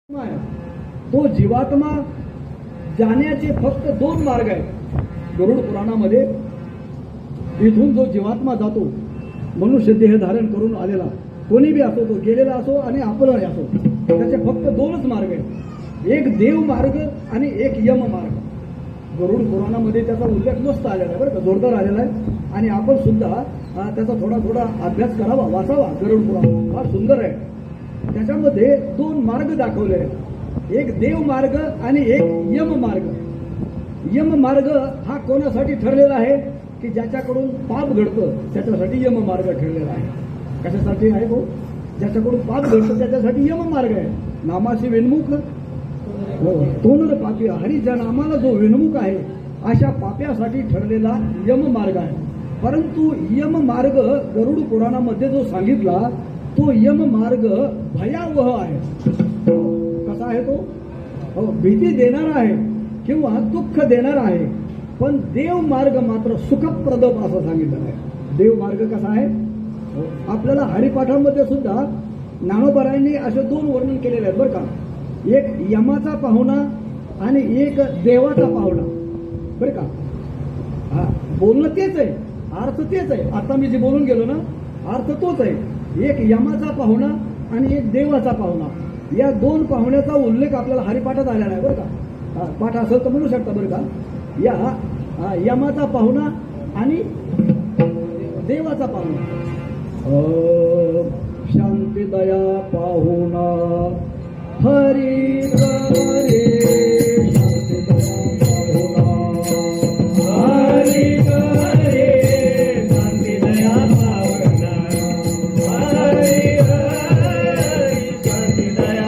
तो जीवात्मा जाण्याचे फक्त दोन मार्ग आहेत गरुड पुराणामध्ये. इथून जो जीवात्मा जातो मनुष्य देह धारण करून आलेला कोणी बी असो, तो गेलेला असो आणि आपलाही असो, त्याचे फक्त दोनच मार्ग आहेत, एक देव मार्ग आणि एक यम मार्ग. गरुड पुराणामध्ये त्याचा उल्लेख मस्त आलेला आहे, बरं का, जोरदार आलेला आहे. आणि आपण सुद्धा त्याचा थोडा अभ्यास करावा, वाचावा. गरुड पुराण फार सुंदर आहे. त्याच्यामध्ये दोन मार्ग दाखवले आहेत, एक देव मार्ग आणि एक यम मार्ग. यम मार्ग हा कोणासाठी ठरलेला आहे की ज्याच्याकडून पाप घडतं त्याच्यासाठी यम मार्ग ठरलेला आहे. कशासाठी आहे तो? ज्याच्याकडून पाप घडतं त्याच्यासाठी यम मार्ग आहे. नामाशी विनमुख हो तोनर पापी, हरी ज्या नामाला जो विनमुख आहे अशा पाप्यासाठी ठरलेला यम मार्ग आहे. परंतु यम मार्ग गरुड पुराणामध्ये जो सांगितला तो यम मार्ग भयावह आहे. कसा आहे तो? हो, भीती देणारा आहे किंवा दुःख देणारा आहे. पण देव मार्ग मात्र सुखप्रद असं सांगितलं आहे. देव मार्ग कसा आहे? आपल्याला हरिपाठामध्ये सुद्धा ज्ञानोबारायांनी असे दोन वर्णन केलेले आहेत, बरं का. एक यमाचा पाहुणा आणि एक देवाचा पाहुणा, बरं का. हा, बोलणं तेच आहे, अर्थ तेच आहे. आता मी जे बोलून गेलो ना, अर्थ तोच आहे. एक यमाचा पाहुणा आणि एक देवाचा पाहुणा, या दोन पाहुण्याचा उल्लेख आपल्याला हरिपाठात आलेला आहे, बरं का. पाठ असेल तर म्हणू शकता, बरं का. या यमाचा पाहुणा आणि देवाचा पाहुणा. शांती दया पाहुणा हरी हरे, शांती दया पाहुणा हरी हरे, शांती दया पाहुणा हरी हरे, शांती दया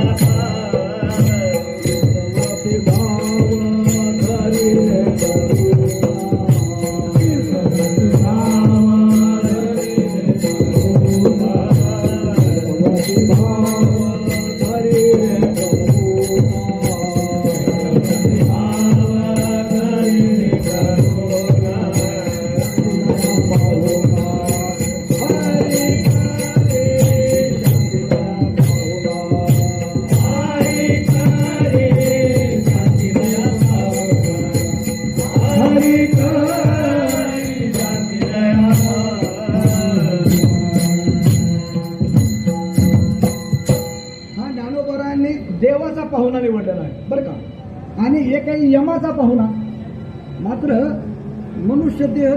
देवाचा पाहुणा निवडलेला आहे, बरं का. आणि एक आहे यमाचा पाहुणा. मात्र मनुष्य देह